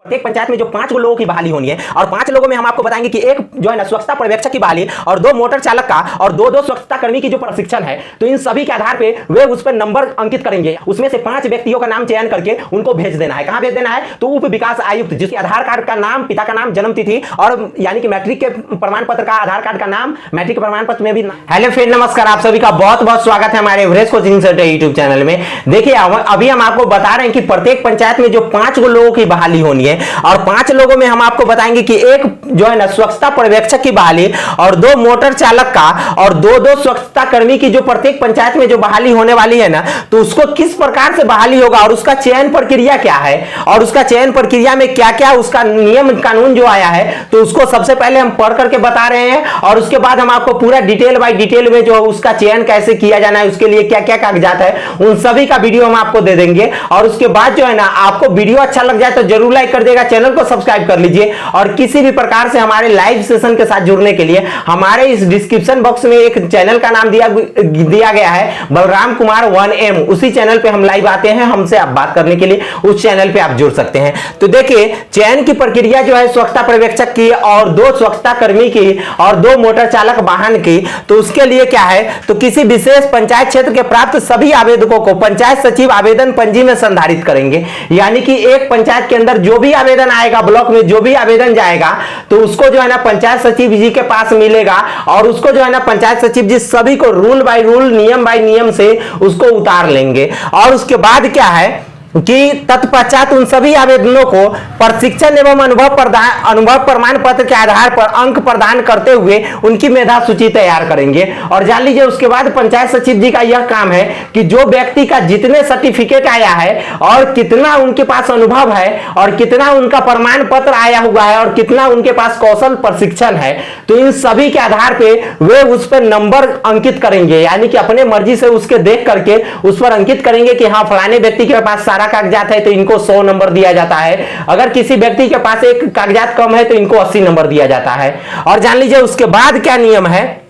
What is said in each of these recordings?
प्रत्येक पंचायत में जो 5 लोगों की बहाली होनी है और 5 लोगों में हम आपको बताएंगे कि एक जो है ना स्वच्छता पर्यवेक्षक की बहाली और 2 मोटर चालक का और 2 स्वच्छता कर्मी की जो प्रशिक्षण है। तो इन सभी के आधार पे वे उस पर नंबर अंकित करेंगे। उसमें से 5 व्यक्तियों का नाम चयन करके उनको भेज देना है। कहां भेज देना है? तो उप विकास आयुक्त, जिसके आधार कार्ड का नाम, पिता का नाम, जन्म तिथि और यानी कि मैट्रिक के प्रमाण पत्र का, आधार कार्ड का नाम, मैट्रिक प्रमाण पत्र में भी। हेलो फ्रेंड, नमस्कार, आप सभी का बहुत बहुत स्वागत है हमारे Everest coaching centre YouTube channel में। देखिए अभी हम आपको बता रहे हैं कि प्रत्येक पंचायत में जो 5 लोगों की बहाली होनी है और 5 लोगों में हम आपको बताएंगे कि एक जो है ना स्वच्छता पर्यवेक्षक की बहाली और 2 मोटर चालक का और 2 स्वच्छता कर्मी की जो प्रत्येक पंचायत में जो बहाली होने वाली है ना, तो उसको किस प्रकार से बहाली होगा और उसका चयन प्रक्रिया क्या है और उसका चयन प्रक्रिया में क्या क्या उसका नियम कानून जो आया है, तो उसको सबसे पहले हम पढ़ करके बता रहे हैं और उसके बाद हम आपको पूरा डिटेल बाय डिटेल में जो उसका चयन कैसे किया जाना है, उसके लिए क्या क्या कागजात है, उन सभी का वीडियो हम आपको दे देंगे। और उसके बाद जो है ना, आपको वीडियो अच्छा लग जाए तो जरूर लाइक कर देगा, चैनल को सब्सक्राइब कर लीजिए और किसी भी प्रकार से हमारे लाइव सेशन के साथ जुड़ने के लिए हमारे इस डिस्क्रिप्शन बॉक्स में एक चैनल का नाम दिया गया है, बलराम कुमार 1M। उसी चैनल पे हम लाइव आते हैं, हमसे आप बात करने के लिए उस चैनल पे आप जुड़ सकते हैं। तो देखिए चयन की प्रक्रिया जो है स्वच्छता पर्यवेक्षक की और 2 स्वच्छता कर्मी की और 2 मोटर चालक वाहन की, तो उसके लिए क्या है, तो किसी विशेष पंचायत क्षेत्र के प्राप्त सभी आवेदकों को पंचायत सचिव आवेदन पंजी में संधारित करेंगे। यानी कि एक पंचायत के अंदर जो भी आवेदन आएगा, ब्लॉक में जो भी आवेदन जाएगा, तो उसको जो है ना पंचायत सचिव जी के पास मिलेगा और उसको जो है ना पंचायत सचिव जी सभी को रूल बाय रूल, नियम बाय नियम से उसको उतार लेंगे। और उसके बाद क्या है कि तत्पश्चात उन सभी आवेदनों को प्रशिक्षण एवं अनुभव प्रमाण पत्र के आधार पर अंक प्रदान करते हुए उनकी मेधा सूची तैयार करेंगे। और जान लीजिए उसके बाद पंचायत सचिव जी का यह काम है कि जो व्यक्ति का जितने सर्टिफिकेट आया है और कितना उनके पास अनुभव है और कितना उनका प्रमाण पत्र आया हुआ है और कितना उनके पास कौशल प्रशिक्षण है, तो इन सभी के आधार पे वे उस पर नंबर अंकित करेंगे। यानी कि अपने मर्जी से उसके देख करके उस पर अंकित करेंगे कि हाँ फलाने व्यक्ति के पास सारा कागजात है तो इनको 100 नंबर दिया जाता है, अगर किसी व्यक्ति के पास एक कागजात कम है तो इनको 80 नंबर दिया जाता है। और जान लीजिए उसके बाद क्या नियम है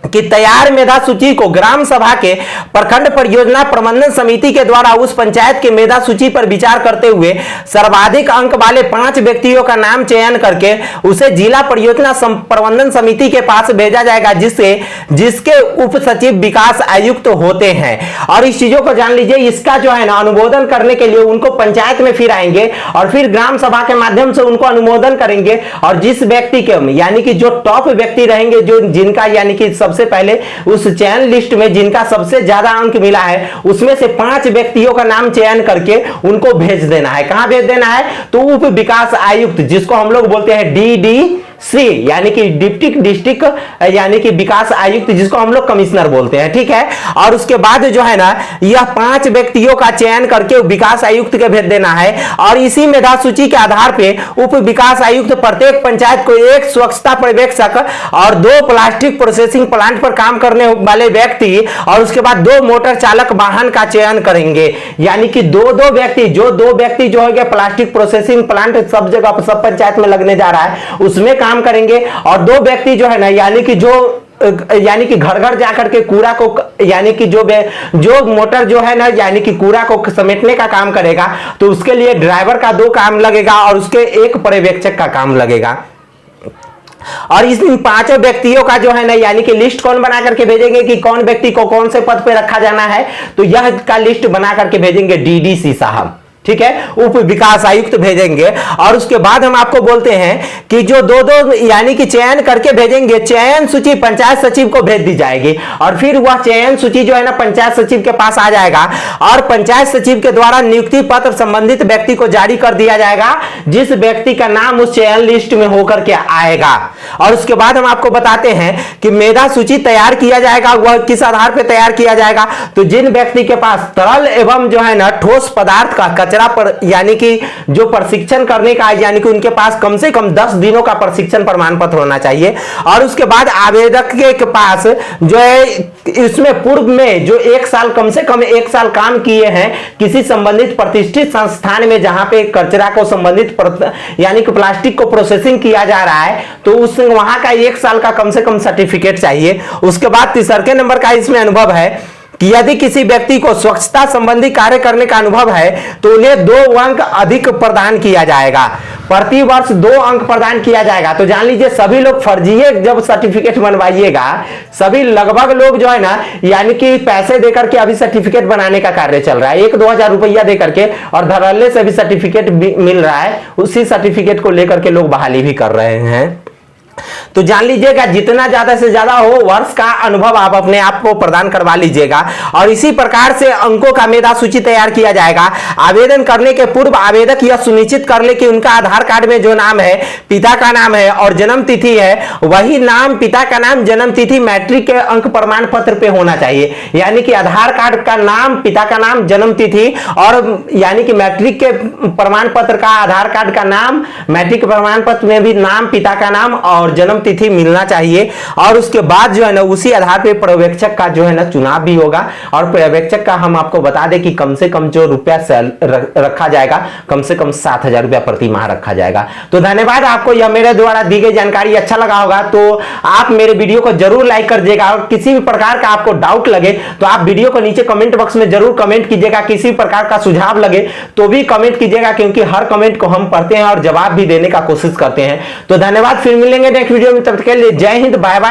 कि तैयार मेधा सूची को ग्राम सभा के प्रखंड परियोजना प्रबंधन समिति के द्वारा उस पंचायत के मेधा सूची पर विचार करते हुए सर्वाधिक अंक वाले 5 व्यक्तियों का नाम चयन करके उसे जिला परियोजना प्रबंधन समिति के पास भेजा जाएगा, जिसके उप सचिव विकास आयुक्त होते हैं। और इस चीजों को जान लीजिए, इसका जो है ना अनुमोदन करने के लिए उनको पंचायत में फिर आएंगे और फिर ग्राम सभा के माध्यम से उनको अनुमोदन करेंगे। और जिस व्यक्ति के यानी कि जो टॉप व्यक्ति रहेंगे, जो जिनका यानी कि सबसे पहले उस चयन लिस्ट में जिनका सबसे ज्यादा अंक मिला है, उसमें से 5 व्यक्तियों का नाम चयन करके उनको भेज देना है। कहां भेज देना है? तो उप विकास आयुक्त, जिसको हम लोग बोलते हैं DDC, यानी कि डिप्टी डिस्ट्रिक्ट यानी कि विकास आयुक्त, जिसको हम लोग कमिश्नर बोलते हैं, ठीक है। और उसके बाद जो है ना, यह 5 व्यक्तियों का चयन करके विकास आयुक्त के भेज देना है। और इसी मेधा सूची के आधार पे उप विकास आयुक्त प्रत्येक पंचायत को एक स्वच्छता पर्यवेक्षक और 2 प्लास्टिक प्रोसेसिंग प्लांट पर काम करने वाले व्यक्ति और उसके बाद 2 मोटर चालक वाहन का चयन करेंगे। यानी कि 2 व्यक्ति जो है प्लास्टिक प्रोसेसिंग प्लांट सब जगह सब पंचायत में लगने जा रहा है, उसमें काम करेंगे। और 2 व्यक्ति जो है ना, यानी कि घर घर जाकर के कूड़ा को, यानी कि जो मोटर जो है ना, यानी कि कूड़ा को समेटने का काम करेगा, तो उसके लिए ड्राइवर का 2 काम लगेगा और उसके 1 पर्यवेक्षक का काम लगेगा। और इस 5 व्यक्तियों का जो है ना, यानी कि लिस्ट कौन बना करके भेजेंगे कि कौन व्यक्ति को कौन से पद पे रखा जाना है, तो यह का लिस्ट बना करके भेजेंगे DDC साहब, ठीक है, उप विकास आयुक्त भेजेंगे। और उसके बाद हम आपको बोलते हैं कि जो 2 यानी कि चयन करके भेजेंगे, चयन सूची पंचायत सचिव को भेज दी जाएगी और फिर वह चयन सूची जो है ना पंचायत सचिव के पास आ जाएगा और पंचायत सचिव के द्वारा नियुक्ति पत्र संबंधित व्यक्ति को जारी कर दिया जाएगा, जिस व्यक्ति का नाम उस चयन लिस्ट में होकर के आएगा। और उसके बाद हम आपको बताते हैं कि मेधा सूची तैयार किया जाएगा, वह किस आधार पर तैयार किया जाएगा, तो जिन व्यक्ति के पास तरल एवं जो है ना ठोस पदार्थ का कचरा पर यानी कि जो प्रशिक्षण करने का, यानी कि उनके पास कम से कम 10 दिनों का प्रशिक्षण प्रमाण पत्र होना चाहिए। और उसके बाद आवेदक के पास जो है इसमें पूर्व में जो 1 साल, कम से कम 1 साल काम किए हैं किसी संबंधित प्रतिष्ठित संस्थान में, जहां पे कचरा को संबंधित यानी कि प्लास्टिक को प्रोसेसिंग किया जा रहा है, तो उस वहां का 1 साल का कम से कम सर्टिफिकेट चाहिए। उसके बाद तीसरे नंबर का इसमें अनुभव है कि यदि किसी व्यक्ति को स्वच्छता संबंधी कार्य करने का अनुभव है तो उन्हें 2 अंक अधिक प्रदान किया जाएगा, प्रति वर्ष 2 अंक प्रदान किया जाएगा। तो जान लीजिए सभी लोग फर्जीए जब सर्टिफिकेट बनवाइएगा, सभी लगभग लोग जो है ना, यानी कि पैसे देकर के अभी सर्टिफिकेट बनाने का कार्य चल रहा है, 1-2 हजार रुपया देकर के, और धड़ल्ले से भी सर्टिफिकेट मिल रहा है, उसी सर्टिफिकेट को लेकर के लोग बहाली भी कर रहे हैं। तो जान लीजिएगा जितना ज्यादा से ज्यादा हो वर्ष का अनुभव आप अपने आप को प्रदान करवा लीजिएगा, और इसी प्रकार से अंकों का मेधा सूची तैयार किया जाएगा। आवेदन करने के पूर्व आवेदक यह सुनिश्चित कर ले कि उनका आधार कार्ड में जो नाम है, पिता का नाम है और जन्म तिथि है, वही नाम, पिता का नाम, जन्म तिथि मैट्रिक के अंक प्रमाण पत्र पे होना चाहिए। यानी कि आधार कार्ड का नाम, पिता का नाम, जन्म तिथि, और यानी कि मैट्रिक के प्रमाण पत्र का आधार कार्ड का नाम, मैट्रिक प्रमाण पत्र में भी नाम, पिता का नाम और जन्म तिथि मिलना चाहिए। और उसके बाद जो है ना उसी आधार पे पर्यवेक्षक का जो है ना चुनाव भी होगा, और पर्यवेक्षक का हम आपको बता दें कि कम से कम जो रुपया रखा जाएगा, कम से कम 7,000 रुपया प्रति माह रखा जाएगा। तो धन्यवाद। आपको यह मेरे द्वारा दी गई जानकारी अच्छा लगा होगा तो आप मेरे वीडियो को जरूर लाइक कर दीजिएगा, और किसी भी प्रकार का आपको डाउट लगे तो आप वीडियो को नीचे कमेंट बॉक्स में जरूर कमेंट कीजिएगा। किसी प्रकार का सुझाव लगे तो भी कमेंट कीजिएगा, क्योंकि हर कमेंट को हम पढ़ते हैं और जवाब भी देने का कोशिश करते हैं। तो धन्यवाद, फिर मिलेंगे नेक्स्ट वीडियो में, तब तक के लिए जय हिंद, बाय बाय।